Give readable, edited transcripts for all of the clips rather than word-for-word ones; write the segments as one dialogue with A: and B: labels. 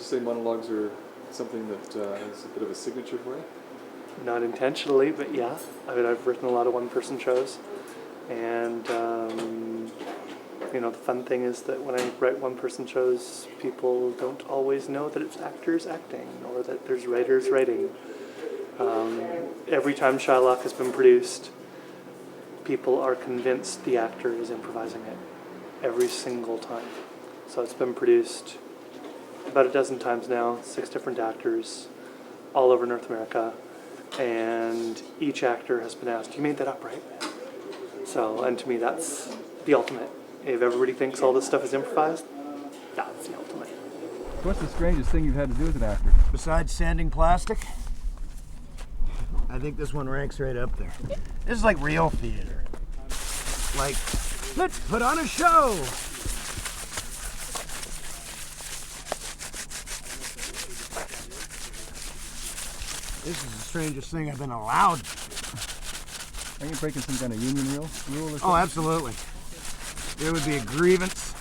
A: say monologues are something that is a bit of a signature for you?
B: Not intentionally, but yeah. I mean, I've written a lot of one-person shows, and the fun thing is that when I write one-person shows, people don't always know that it's actors acting or that there's writers writing. Every time Shylock has been produced, people are convinced the actor is improvising it every single time. So it's been produced about a dozen times now, 6 different actors all over North America, and each actor has been asked, "You made that up, right?" So, and to me, that's the ultimate. If everybody thinks all this stuff is improvised, that's the ultimate.
C: What's the strangest thing you've had to do as an actor?
D: Besides sanding plastic, I think this one ranks right up there. This is like real theater. Like, let's put on a show. This is the strangest thing I've been allowed.
C: Are you breaking some kind of union rule or something?
D: Oh, absolutely. There would be a grievance.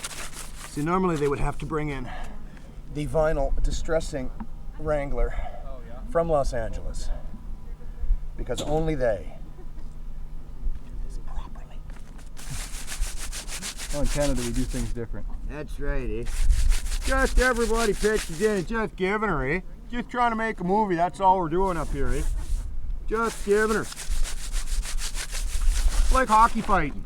D: See, normally they would have to bring in the vinyl distressing wrangler from Los Angeles, because only they do this properly.
C: Well, in Canada we do things different.
D: That's right, eh? Just everybody pitches in, just giving her, eh? Just trying to make a movie, that's all we're doing up here, eh? Just giving her. It's like hockey fighting.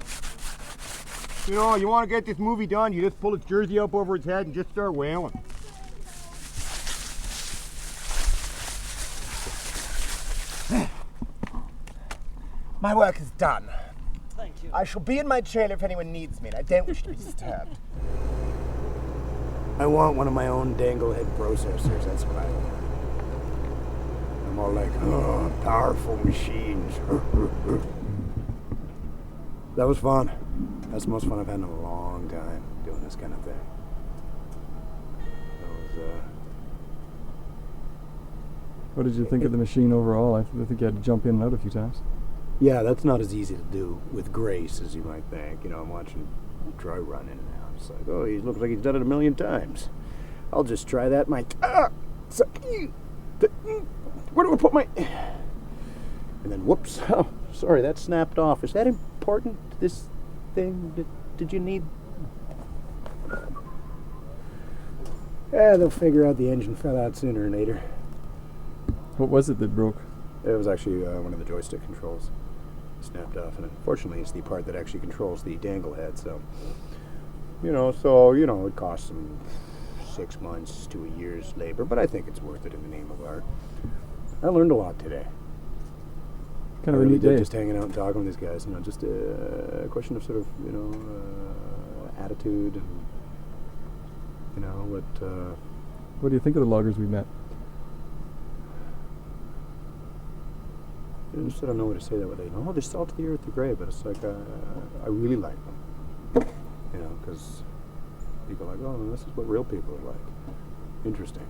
D: You know, you want to get this movie done, you just pull his jersey up over his head and just start wailing. My work is done.
E: Thank you.
D: I shall be in my trailer if anyone needs me, and I don't wish to be disturbed. I want one of my own danglehead processors, that's what I want. I'm all like, oh, powerful machines. That was fun. That's the most fun I've had in a long time doing this kind of thing. That was,
C: What did you think of the machine overall? I think you had to jump in and out a few times.
D: yeah, that's not as easy to do with grace as you might think. You know, I'm watching Troy run in and out. It's like, oh, he looks like he's done it 1,000,000 times. I'll just try that. Where do I put my... And then, whoops. Oh, sorry, that snapped off. Is that important, this thing? Did you need... Yeah, they'll figure out the engine fell out sooner or later.
C: What was it that broke?
D: It was actually one of the joystick controls. Snapped off, and unfortunately it's the part that actually controls the dangle head, so... it costs them 6 months to a year's labor, but I think it's worth it in the name of art. I learned a lot today.
C: Kind of a neat day.
D: Just hanging out and talking with these guys, just a question of sort of, attitude and,
C: What do you think of the loggers we met?
D: I just don't know what to say that way. Oh, they're salt of the earth, they're great, but it's like, I really like them. Because people are like, oh, this is what real people are like. Interesting.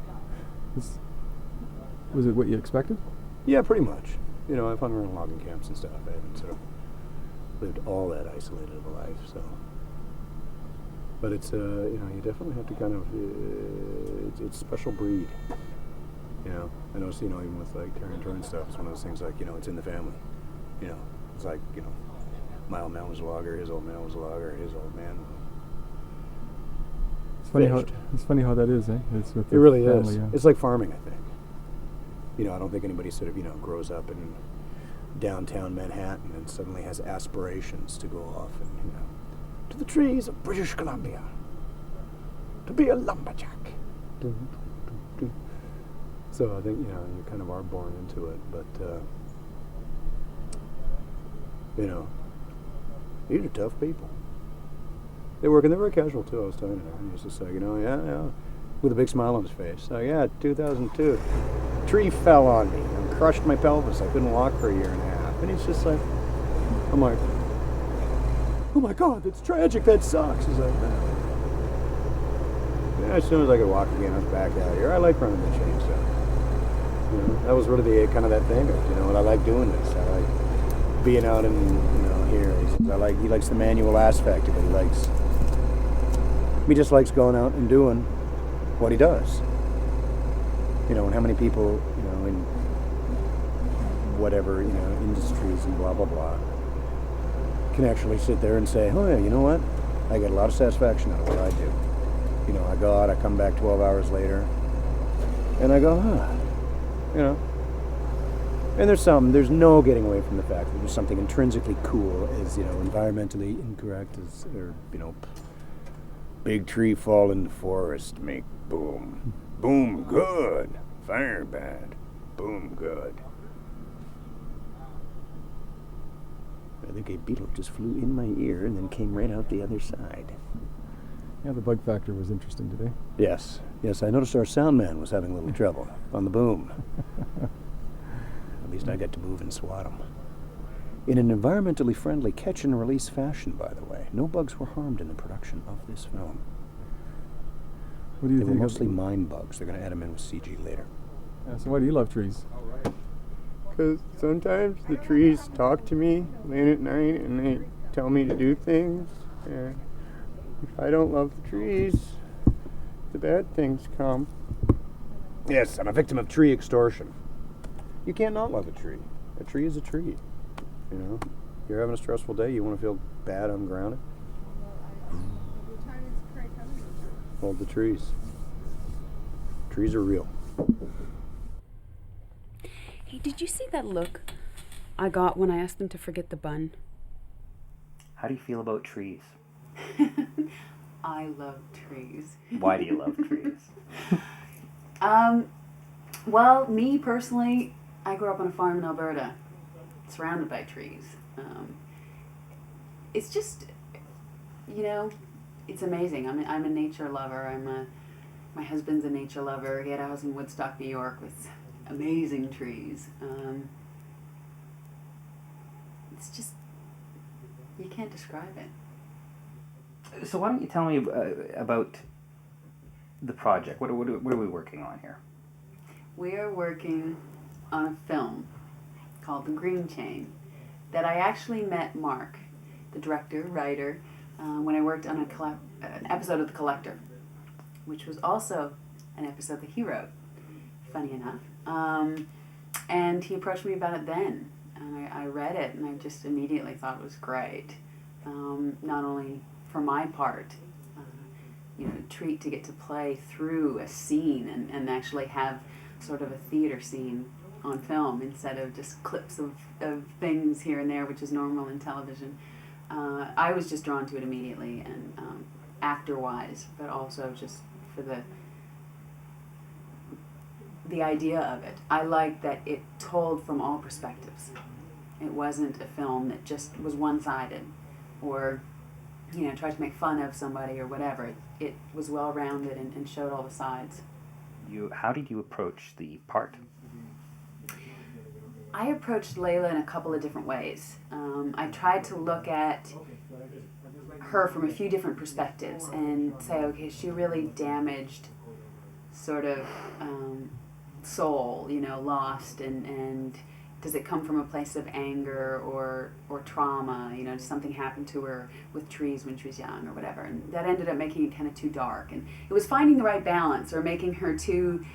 C: Was it what you expected?
D: Yeah, pretty much. I've hung around logging camps and stuff. I haven't sort of lived all that isolated of a life, so. But it's, you definitely have to kind of, it's special breed. I notice, even with like Tarantino and stuff, it's one of those things like, it's in the family. It's like, my old man was a logger, his old man was a logger, his old man.
C: It's funny how that is, eh? It's with
D: it really
C: family,
D: is.
C: Yeah.
D: It's like farming, I think. I don't think anybody sort of, grows up in downtown Manhattan and suddenly has aspirations to go off and, to the trees of British Columbia to be a lumberjack. So I think, you kind of are born into it, but, these are tough people. They work, and they're very casual, too. I was talking to her, and he's just like, yeah, with a big smile on his face. So, yeah, 2002. A tree fell on me and crushed my pelvis. I couldn't walk for a year and a half. And he's just like, I'm like, oh my God, that's tragic, that sucks. He's like, man. Yeah, as soon as I could walk again, I was back out here. I like running the chainsaw. That was really the kind of that thing of, I like doing this. I like being out in, here. He likes the manual aspect of it. He just likes going out and doing what he does. and how many people, in whatever, industries and blah, blah, blah, can actually sit there and say, oh yeah, you know what? I get a lot of satisfaction out of what I do. I go out, I come back 12 hours later, and I go, and there's no getting away from the fact that there's something intrinsically cool as, environmentally incorrect as, or, big tree fall in the forest, make boom. Boom, good. Fire bad. Boom, good. I think a beetle just flew in my ear and then came right out the other side.
C: Yeah, the bug factor was interesting today.
D: Yes, I noticed our sound man was having a little trouble on the boom. At least I got to move and swat him. In an environmentally friendly catch and release fashion, by the way. No bugs were harmed in the production of this film.
C: What do you
D: They were
C: think?
D: mostly mine bugs. They're going to add them in with CG later.
C: Yeah, so why do you love trees?
E: Because sometimes the trees talk to me late at night and they tell me to do things. And if I don't love the trees, the bad things come.
D: Yes, I'm a victim of tree extortion. You can't not love a tree. A tree is a tree. You're having a stressful day, you want to feel bad, ungrounded? Hold the trees. Trees are real.
F: Hey, did you see that look I got when I asked them to forget the bun?
G: How do you feel about trees?
F: I love trees.
G: Why do you love trees?
F: Well, me personally, I grew up on a farm in Alberta, surrounded by trees. It's just, it's amazing. I'm a nature lover. My husband's a nature lover. He had a house in Woodstock, New York with amazing trees. It's just, you can't describe it.
G: So why don't you tell me about the project? What are we working on here?
F: We are working on a film called The Green Chain that I actually met Mark, the director, writer, when I worked on an episode of The Collector, which was also an episode that he wrote, funny enough. And he approached me about it then, and I read it, and I just immediately thought it was great. Not only for my part, treat to get to play through a scene and actually have sort of a theater scene on film instead of just clips of things here and there, which is normal in television. I was just drawn to it immediately, and actor-wise, but also just for the idea of it. I liked that it told from all perspectives. It wasn't a film that just was one-sided or, tried to make fun of somebody or whatever. It was well-rounded and showed all the sides.
G: How did you approach the part?
F: I approached Layla in a couple of different ways. I tried to look at her from a few different perspectives and say, okay, is she really damaged sort of soul, lost, and does it come from a place of anger or trauma? Does something happen to her with trees when she was young or whatever? And that ended up making it kind of too dark. And it was finding the right balance, or making her too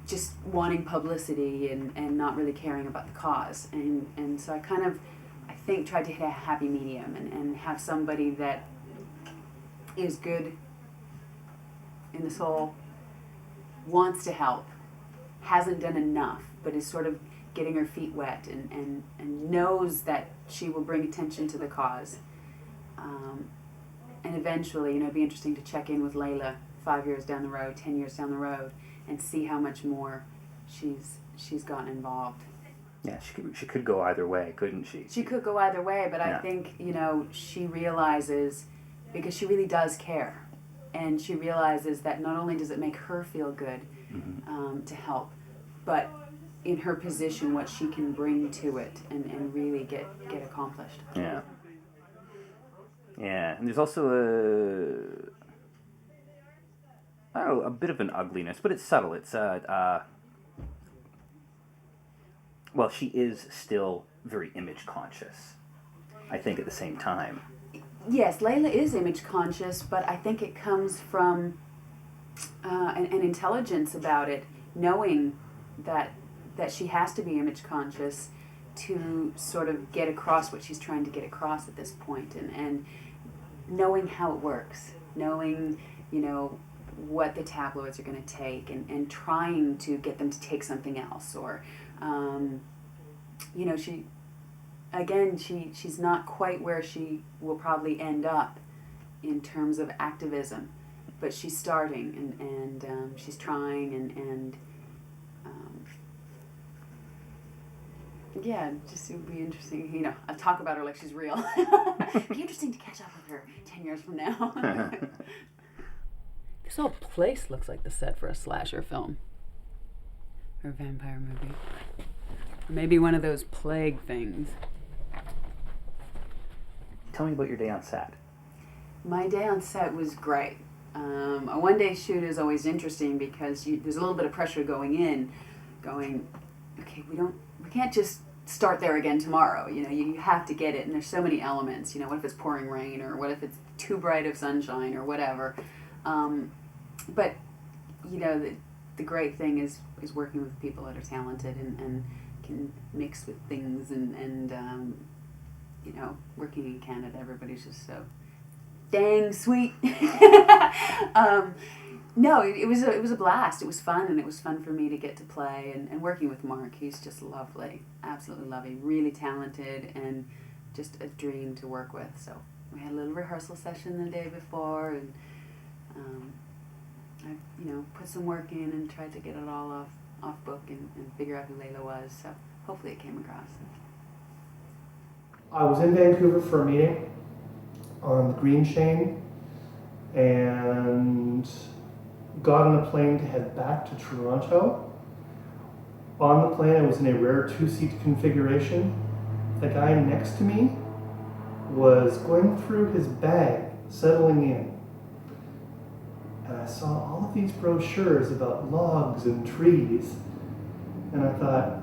F: just wanting publicity and not really caring about the cause. And so I think tried to hit a happy medium and have somebody that is good in the soul, wants to help, hasn't done enough, but is sort of getting her feet wet and knows that she will bring attention to the cause. And eventually, it'd be interesting to check in with Layla 5 years down the road, 10 years down the road, and see how much more she's gotten involved.
G: Yeah, she could go either way, couldn't she?
F: She could go either way, but
G: Yeah.
F: I think, she realizes, because she really does care, and she realizes that not only does it make her feel good to help, but in her position what she can bring to it and really get accomplished.
G: Yeah. Yeah, and there's also a bit of an ugliness, but it's subtle. It's well, she is still very image conscious, I think, at the same time.
F: Yes, Layla is image conscious, but I think it comes from an intelligence about it, knowing that she has to be image conscious to sort of get across what she's trying to get across at this point, and knowing how it works, knowing, you know, what the tabloids are going to take, and trying to get them to take something else, or you know, she's not quite where she will probably end up in terms of activism, but she's starting, and she's trying, and yeah, just it would be interesting, you know, I'll talk about her like she's real. It'd be interesting to catch up with her 10 years from now.
H: This whole place looks like the set for a slasher film. Or a vampire movie. Or maybe one of those plague things.
G: Tell me about your day on set.
F: My day on set was great. A one-day shoot is always interesting because there's a little bit of pressure going in, okay, we can't just start there again tomorrow. You know, you have to get it, and there's so many elements. You know, what if it's pouring rain, or what if it's too bright of sunshine, or whatever. But you know, the great thing is working with people that are talented and can mix with things, and you know, working in Canada, everybody's just so dang sweet. No, it was a blast. It was fun, and it was fun for me to get to play, and working with Mark. He's just lovely, absolutely lovely, really talented, and just a dream to work with. So we had a little rehearsal session the day before, and I, you know, put some work in and tried to get it all off book and figure out who Layla was. So hopefully it came across.
I: I was in Vancouver for a meeting on the Green Chain, and got on a plane to head back to Toronto. On the plane, I was in a rare two-seat configuration. The guy next to me was going through his bag, settling in. And I saw all of these brochures about logs and trees. And I thought,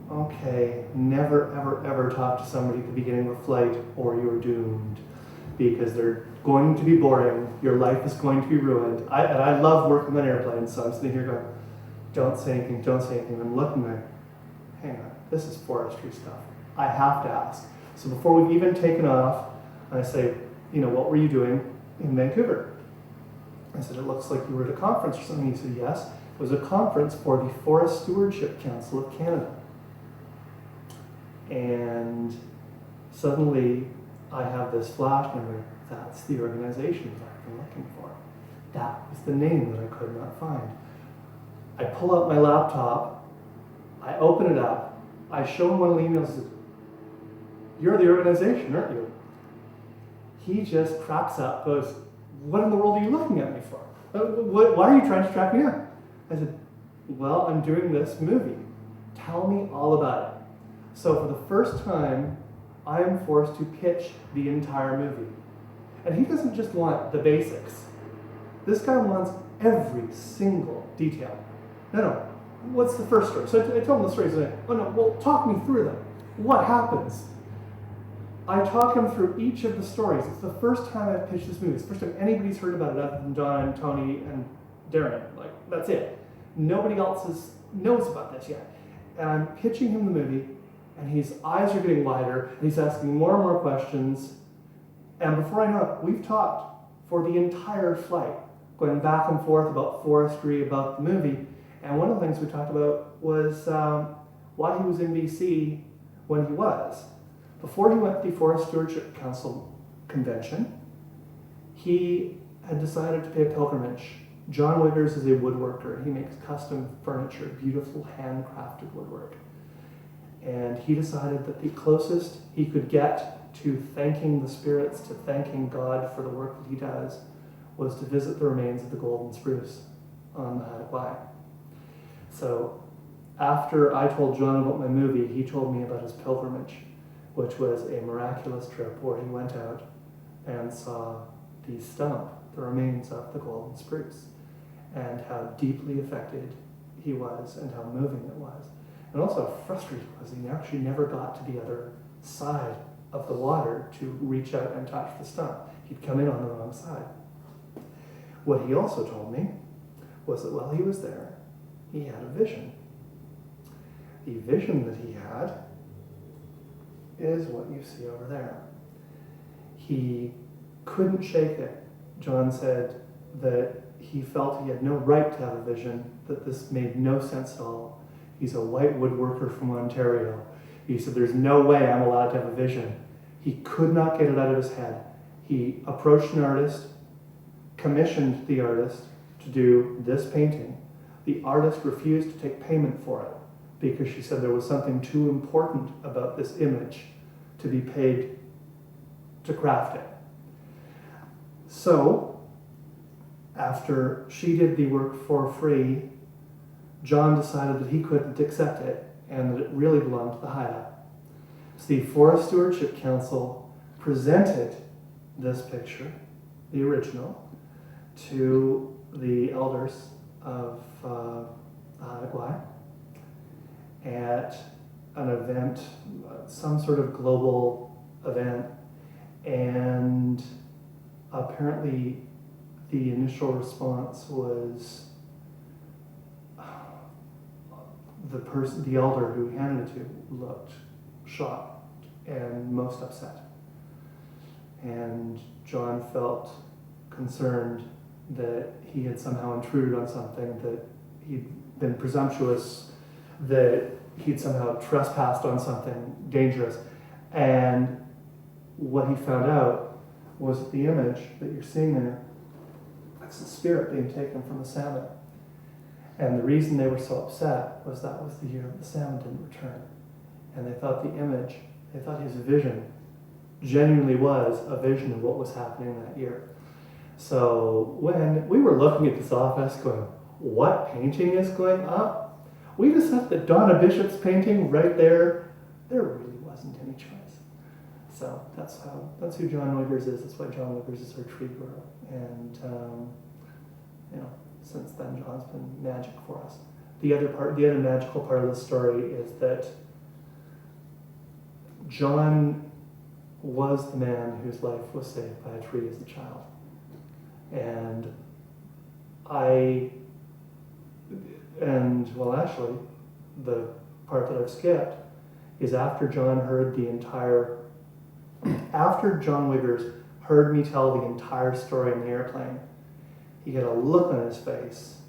I: okay, never, ever, ever talk to somebody at the beginning of a flight, or you're doomed. Because they're going to be boring, your life is going to be ruined. And I love working on airplanes, so I'm sitting here going, don't say anything, don't say anything. I'm looking like, hang on, this is forestry stuff. I have to ask. So before we've even taken off, I say, you know, what were you doing in Vancouver? I said, it looks like you were at a conference or something. He said, yes, it was a conference for the Forest Stewardship Council of Canada. And suddenly, I have this flash memory. That's the organization that I've been looking for. That was the name that I could not find. I pull out my laptop, I open it up, I show him one of the emails, and says, you're the organization, aren't you? He just cracks up, goes, what in the world are you looking at me for? Why are you trying to track me down? I said, well, I'm doing this movie. Tell me all about it. So for the first time, I am forced to pitch the entire movie. And he doesn't just want the basics. This guy wants every single detail. No, what's the first story? So I told him the story. He's like, oh no, well, talk me through them. What happens? I talk him through each of the stories. It's the first time I've pitched this movie. It's the first time anybody's heard about it other than Don and Tony and Darren. Like, that's it. Nobody else knows about this yet. And I'm pitching him the movie, and his eyes are getting wider, and he's asking more and more questions. And before I know it, we've talked for the entire flight, going back and forth about forestry, about the movie. And one of the things we talked about was why he was in BC when he was. Before he went to the Forest Stewardship Council convention, he had decided to pay a pilgrimage. John Wiggers is a woodworker. He makes custom furniture, beautiful handcrafted woodwork. And he decided that the closest he could get to thanking the spirits, to thanking God for the work that he does, was to visit the remains of the golden spruce on the Haida. So after I told John about my movie, he told me about his pilgrimage, which was a miraculous trip where he went out and saw the stump, the remains of the golden spruce, and how deeply affected he was and how moving it was. And also how frustrated he was. He actually never got to the other side of the water to reach out and touch the stump. He'd come in on the wrong side. What he also told me was that while he was there, he had a vision. The vision that he had is what you see over there. He couldn't shake it. John said that he felt he had no right to have a vision, that this made no sense at all. He's a white woodworker from Ontario. He said, there's no way I'm allowed to have a vision. He could not get it out of his head. He approached an artist, commissioned the artist to do this painting. The artist refused to take payment for it because she said there was something too important about this image to be paid to craft it. So, after she did the work for free, John decided that he couldn't accept it and that it really belonged to the hideout. So the Forest Stewardship Council presented this picture, the original, to the elders of Haida at an event, some sort of global event, and apparently the initial response was the elder who handed it to looked shocked and most upset. And John felt concerned that he had somehow intruded on something, that he'd been presumptuous, that he'd somehow trespassed on something dangerous. And what he found out was that the image that you're seeing there, that's the spirit being taken from the salmon. And the reason they were so upset was that was the year that the salmon didn't return. And they thought the image, they thought his vision genuinely was a vision of what was happening that year. So when we were looking at this office going, what painting is going up? We decided that Donna Bishop's painting right there, there really wasn't any choice. So that's who John Wiggers is. That's why John Wiggers is our tree grower. And since then John's been magic for us. The other magical part of the story is that John was the man whose life was saved by a tree as a child. And actually, the part that I've skipped is after John Wiggers heard me tell the entire story in the airplane, he had a look on his face,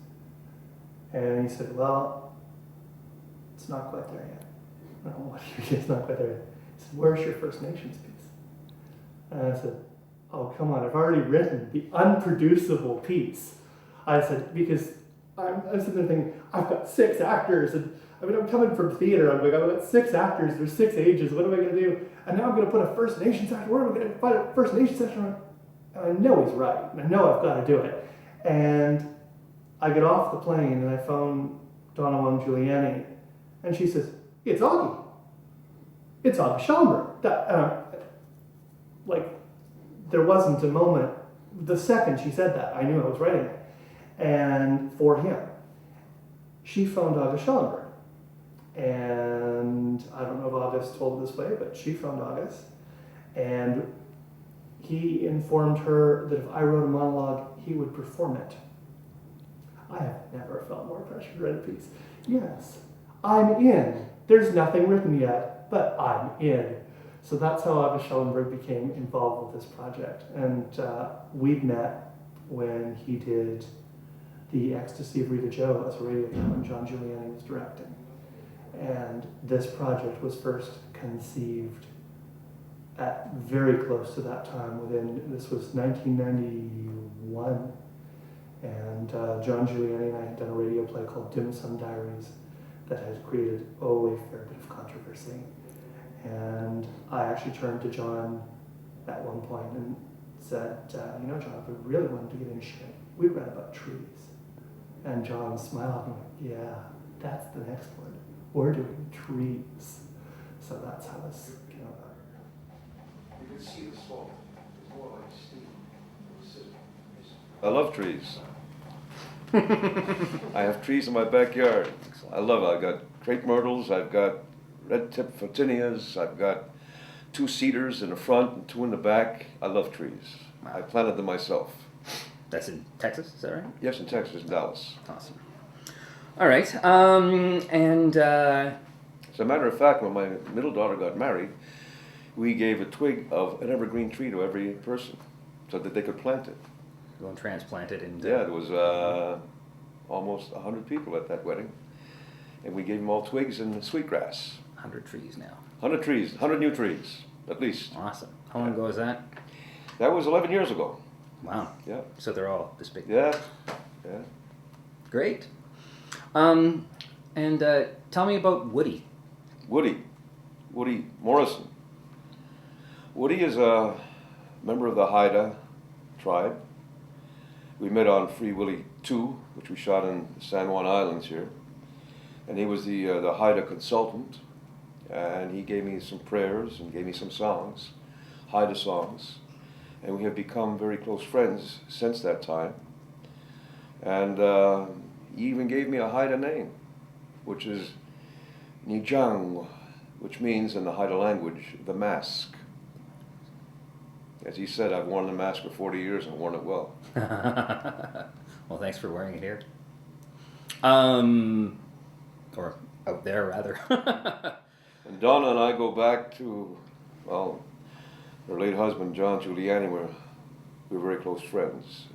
I: and he said, well, it's not quite there yet. No, it's not quite there yet. He said, where's your First Nations piece? And I said, oh, come on, I've already written the unproducible piece. I said, because I'm sitting there thinking, I've got 6 actors, and I'm coming from theater, I'm like, I've got 6 actors, there's 6 ages, what am I going to do? And now I'm going to put a First Nations actor, where am I going to find a First Nations actor? And I know he's right, and I know I've got to do it. And I get off the plane, and I phone Donna Wong-Giuliani, and she says, it's Augie. It's August Schellenberg. There wasn't a moment, the second she said that, I knew I was writing it. And for him, she phoned August Schellenberg. And I don't know if August told it this way, but she phoned August. And he informed her that if I wrote a monologue, he would perform it. I have never felt more pressure to write a piece. Yes, I'm in. There's nothing written yet, but I'm in. So that's how August Schellenberg became involved with this project. And we'd met when he did The Ecstasy of Rita Joe as a radio drama when John Giuliani was directing. And this project was first conceived at very close to that time. This was 1991. And John Giuliani and I had done a radio play called Dim Sum Diaries that had created a fair bit of controversy. And I actually turned to John at one point and said, John, if we really wanted to get in shit, we'd write about trees. And John smiled and went, yeah, that's the next one. We're doing trees. So that's how this came about.
J: You can see the smoke. It's more like steam. I love trees. I have trees in my backyard. I love it. I've got crepe myrtles, I've got red-tip photinias, I've got 2 cedars in the front and 2 in the back. I love trees.
G: Wow.
J: I planted them myself.
G: That's in Texas, is that right?
J: Yes, in Texas, in Dallas.
G: Awesome. All right. And
J: As a matter of fact, when my middle daughter got married, we gave a twig of an evergreen tree to every person so that they could plant it.
G: go and transplant it. And
J: Yeah, there was almost 100 people at that wedding. And we gave them all twigs and sweetgrass.
G: 100 trees now.
J: 100 trees, 100 new trees, at least.
G: Awesome. How long ago was that?
J: That was 11 years ago.
G: Wow.
J: Yeah.
G: So they're all this big.
J: Yeah.
G: Great. And tell me about Woody.
J: Woody Morrison. Woody is a member of the Haida tribe. We met on Free Willy 2, which we shot in the San Juan Islands here. And he was the Haida consultant. And he gave me some prayers and gave me some songs, Haida songs. And we have become very close friends since that time. And he even gave me a Haida name, which is Nijang, which means in the Haida language, the mask. As he said, I've worn the mask for 40 years and worn it well.
G: Well, thanks for wearing it here. Or out there, rather.
J: And Donna and I go back to, well, her late husband, John Giuliani, we were very close friends.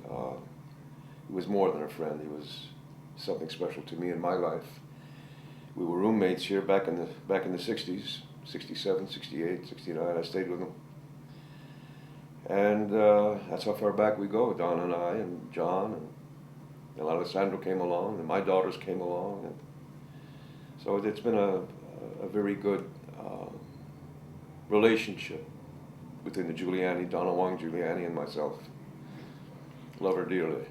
J: He was more than a friend. He was something special to me in my life. We were roommates here back in the 60s, 67, 68, 69. I stayed with him. And that's how far back we go, Don and I and John and Alessandro came along and my daughters came along. And so it's been a very good relationship between the Giuliani, Donna Wong Giuliani, and myself. Love her dearly.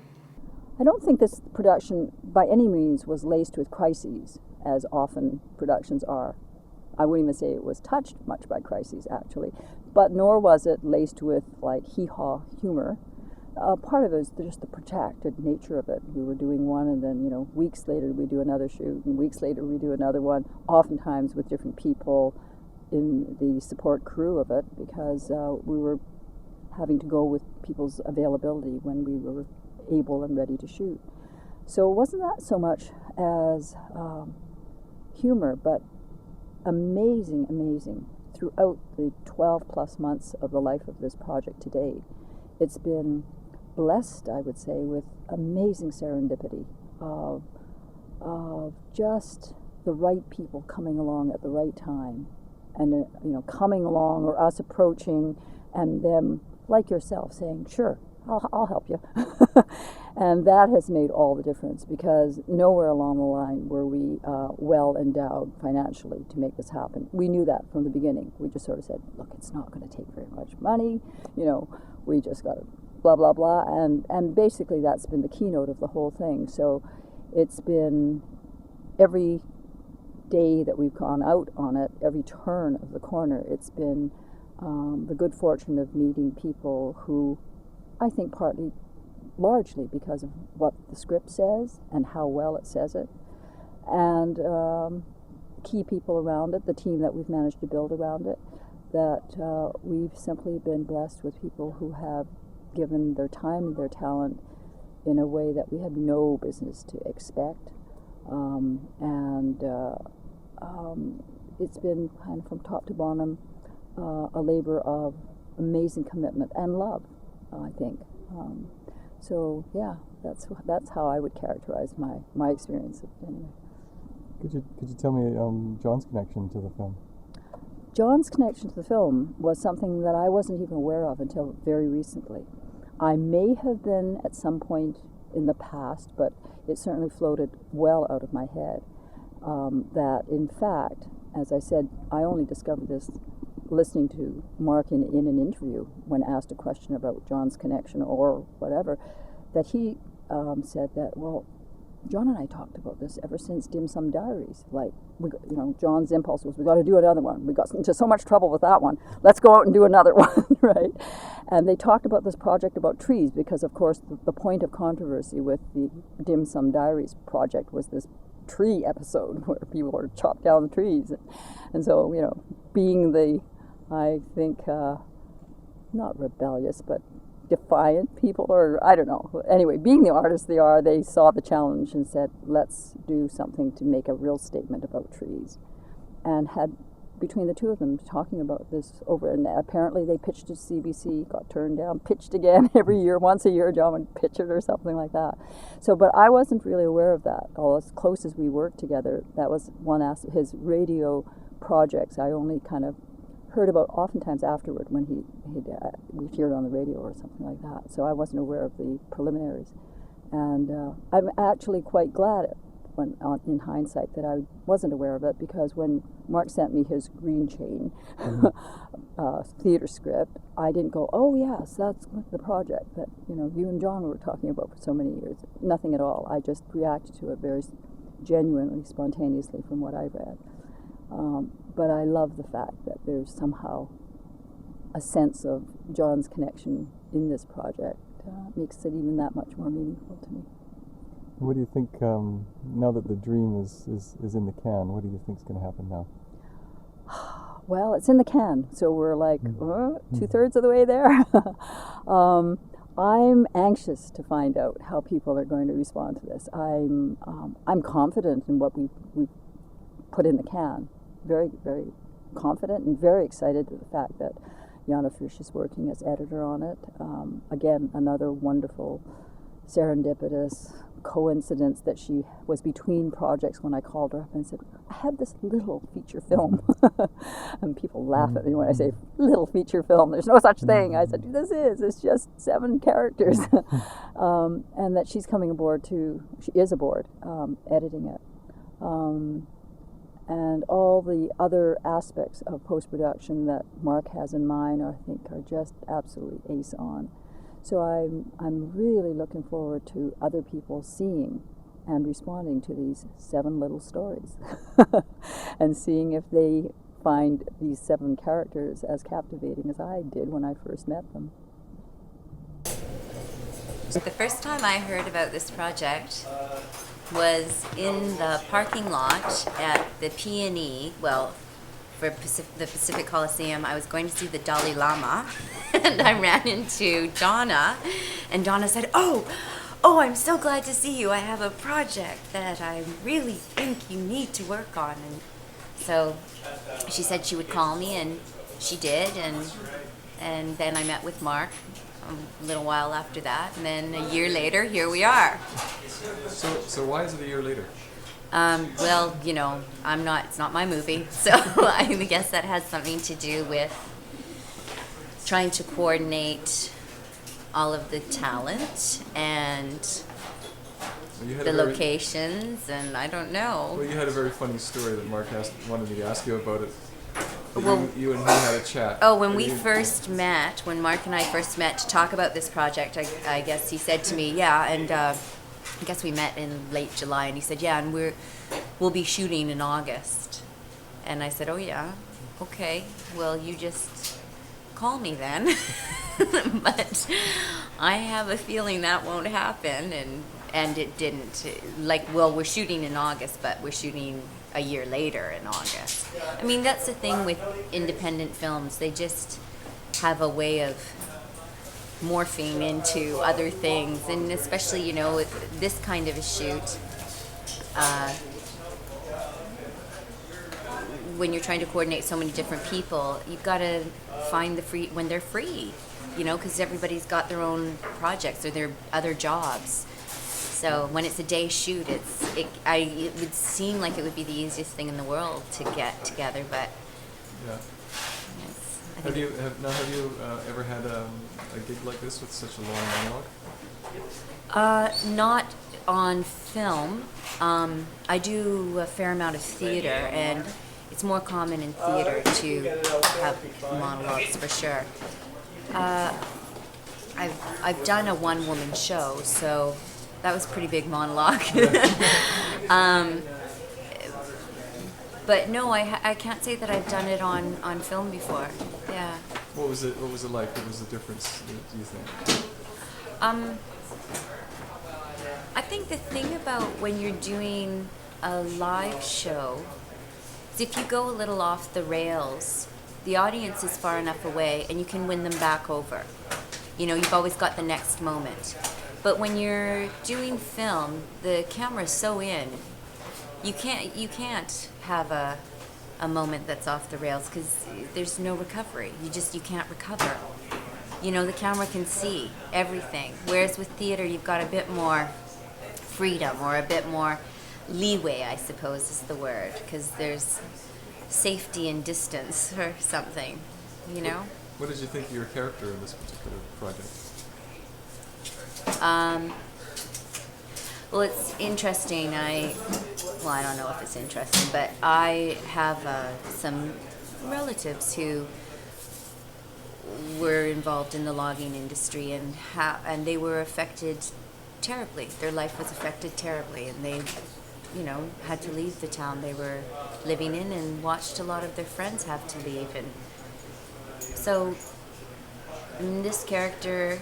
K: I don't think this production by any means was laced with crises, as often productions are. I wouldn't even say it was touched much by crises, actually, but nor was it laced with like hee-haw humor. Part of it is just the protracted nature of it. We were doing one, and then weeks later we do another shoot, and weeks later we do another one, oftentimes with different people in the support crew of it, because we were having to go with people's availability when we were able and ready to shoot. So it wasn't that so much as humor, but amazing throughout the 12 plus months of the life of this project to date. It's been blessed, I would say, with amazing serendipity of just the right people coming along at the right time, and coming along or us approaching and them, like yourself, saying, sure, I'll help you. And that has made all the difference, because nowhere along the line were we well endowed financially to make this happen. We knew that from the beginning. We just sort of said, look, it's not going to take very much money. We just got to blah, blah, blah. And basically that's been the keynote of the whole thing. So it's been every day that we've gone out on it, every turn of the corner, it's been the good fortune of meeting people who, I think largely because of what the script says and how well it says it, and key people around it, the team that we've managed to build around it, that we've simply been blessed with people who have given their time and their talent in a way that we had no business to expect. It's been kind of from top to bottom a labor of amazing commitment and love, I think. So yeah, that's how I would characterize my experience. Anyway.
C: Could you tell me John's connection to the film?
K: John's connection to the film was something that I wasn't even aware of until very recently. I may have been at some point in the past, but it certainly floated well out of my head. That in fact, as I said, I only discovered this listening to Mark in an interview when asked a question about John's connection or whatever, that he said that, well, John and I talked about this ever since Dim Sum Diaries. Like, John's impulse was, we got to do another one. We got into so much trouble with that one. Let's go out and do another one, right? And they talked about this project about trees because, of course, the point of controversy with the Dim Sum Diaries project was this tree episode where people were chopped down the trees. And so, being the, I think, not rebellious, but defiant people, or I don't know. Anyway, being the artists they are, they saw the challenge and said, let's do something to make a real statement about trees. And had, between the two of them, talking about this over, and apparently they pitched to CBC, got turned down, pitched again every year, once a year, John would pitch it or something like that. So, but I wasn't really aware of that. All as close as we worked together, that was one aspect. His radio projects, I only kind of heard about oftentimes afterward when he appeared on the radio or something like that. So I wasn't aware of the preliminaries. And I'm actually quite glad in hindsight that I wasn't aware of it, because when Mark sent me his Green Chain theater script, I didn't go, oh yes, that's the project that you and John were talking about for so many years. Nothing at all. I just reacted to it very genuinely, spontaneously from what I read. But I love the fact that there's somehow a sense of John's connection in this project. Makes it even that much more meaningful to me.
C: What do you think, now that the dream is in the can, what do you think is going to happen now?
K: Well, it's in the can, so we're like 2/3 of the way there. I'm anxious to find out how people are going to respond to this. I'm confident in what we've put in the can. Very, very confident and very excited at the fact that Jana Frisch is working as editor on it. Again, another wonderful serendipitous coincidence that she was between projects when I called her up and said, I have this little feature film. And people laugh at me when I say little feature film. There's no such thing. I said, it's just 7 characters. And that she's coming aboard too. She is aboard, editing it. And all the other aspects of post-production that Mark has in mind, I think, are just absolutely ace on. So I'm really looking forward to other people seeing and responding to these 7 little stories and seeing if they find these 7 characters as captivating as I did when I first met them.
L: The first time I heard about this project was in the parking lot at the P&E, well, for the Pacific Coliseum. I was going to see the Dalai Lama, and I ran into Donna, and Donna said, oh, I'm so glad to see you. I have a project that I really think you need to work on. And so she said she would call me, and she did, and then I met with Mark a little while after that, and then a year later, here we are.
A: So why is it a year later?
L: Well, it's not my movie, so I guess that has something to do with trying to coordinate all of the talent and the locations, and I don't know.
A: Well, you had a very funny story that Mark wanted me to ask you about it.
L: Well,
A: you and he had a chat.
L: Oh, when Mark and I first met to talk about this project, I guess he said to me, and I guess we met in late July, and he said, and we'll be shooting in August. And I said, oh yeah, okay, well you just call me then. But I have a feeling that won't happen, and it didn't. We're shooting in August, but we're shooting a year later in August. I mean, that's the thing with independent films. They just have a way of morphing into other things, and especially, with this kind of a shoot, when you're trying to coordinate so many different people, you've got to find when they're free, because everybody's got their own projects or their other jobs. So when it's a day shoot, it would seem like it would be the easiest thing in the world to get together, but
A: yeah. Have you ever had a gig like this with such a long monologue?
L: Not on film. I do a fair amount of theater, and it's more common in theater to have monologues for sure. I've done a one-woman show, so that was a pretty big monologue. But no, I can't say that I've done it on film before. Yeah.
A: What was it like? What was the difference, do you think?
L: I think the thing about when you're doing a live show is if you go a little off the rails, the audience is far enough away and you can win them back over. You know, you've always got the next moment. But when you're doing film, the camera's so in. You can't have a moment that's off the rails because there's no recovery. You can't recover. You know, the camera can see everything. Whereas with theater, you've got a bit more freedom or a bit more leeway, I suppose is the word, because there's safety and distance or something, you know?
A: What did you think of your character in this particular project?
L: Well, it's interesting. I don't know if it's interesting, but I have some relatives who were involved in the logging industry, and they were affected terribly. Their life was affected terribly, and they, you know, had to leave the town they were living in and watched a lot of their friends have to leave. And so in this character,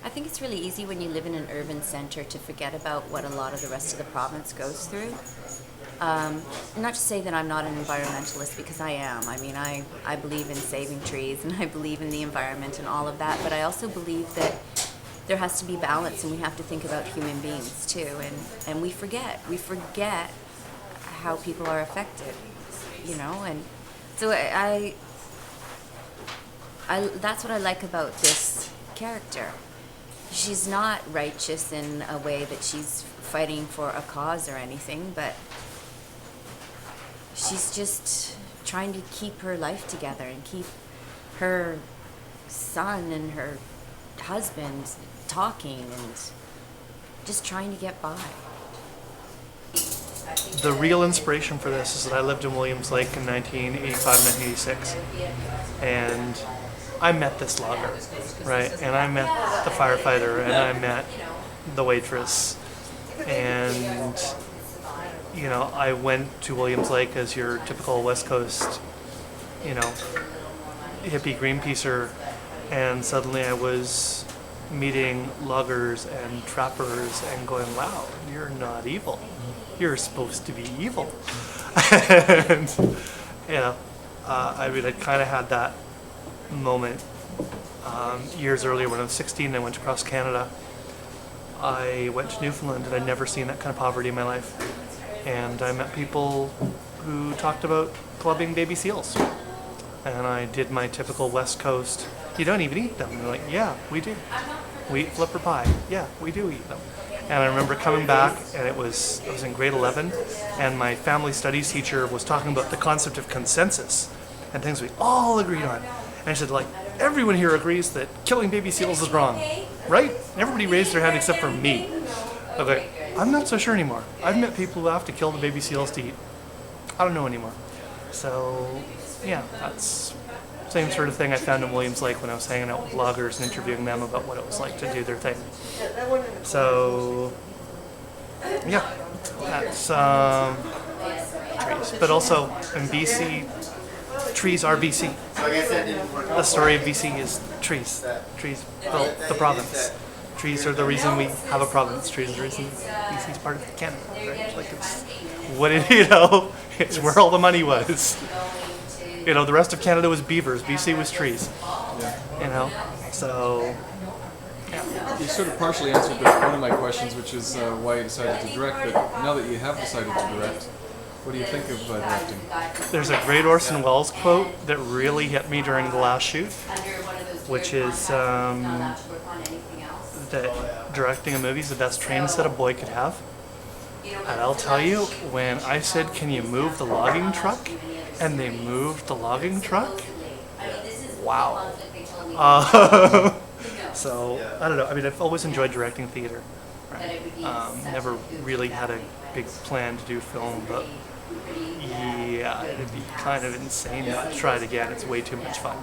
L: I think it's really easy when you live in an urban center to forget about what a lot of the rest of the province goes through. Not to say that I'm not an environmentalist, because I am. I mean, I believe in saving trees and I believe in the environment and all of that, but I also believe that there has to be balance, and we have to think about human beings too, and we forget how people are affected, you know. And so I that's what I like about this character. She's not righteous in a way that she's fighting for a cause or anything, but she's just trying to keep her life together and keep her son and her husband talking and just trying to get by.
B: The real inspiration for this is that I lived in Williams Lake in 1985, 1986, and I met this logger, right? And I met the firefighter, and I met the waitress, and you know, I went to Williams Lake as your typical West Coast, you know, hippie Greenpeacer, and suddenly I was meeting loggers and trappers and going, wow, you're not evil. You're supposed to be evil. And, you know, I mean, I kind of had that moment years earlier when I was 16. I went across Canada. I went to Newfoundland, and I'd never seen that kind of poverty in my life. And I met people who talked about clubbing baby seals. And I did my typical West Coast, you don't even eat them. And they're like, yeah, we do. We eat flipper pie. Yeah, we do eat them. And I remember coming back, and I was in grade 11, and my family studies teacher was talking about the concept of consensus and things we all agreed on. And she said, like, everyone here agrees that killing baby seals is wrong, right? And everybody raised their hand except for me. Okay, I'm not so sure anymore. I've met people who have to kill the baby seals to eat. I don't know anymore. So, yeah, that's the same sort of thing I found in Williams Lake when I was hanging out with loggers and interviewing them about what it was like to do their thing. So, yeah, that's trees. But also, in BC, trees are BC. The story of BC is trees. Trees built the province. Trees are the reason we have a province. Trees are the reason BC is part of Canada. Right? Like, it's what it, you know, it's where all the money was. You know, the rest of Canada was beavers. BC was trees.
A: Yeah.
B: You know, so.
A: Yeah. You sort of partially answered one of my questions, which is why you decided to direct. But now that you have decided to direct, what do you think of directing?
B: There's a great Orson Welles quote that really hit me during the last shoot, which is that directing a movie is the best training set a boy could have. And I'll tell you, when I said, can you move the logging truck? And they moved the logging truck? Wow. So, I don't know. I mean, I've always enjoyed directing theater. Right? Never really had a big plan to do film, but yeah, it'd be kind of insane to try it again. It's way too much fun.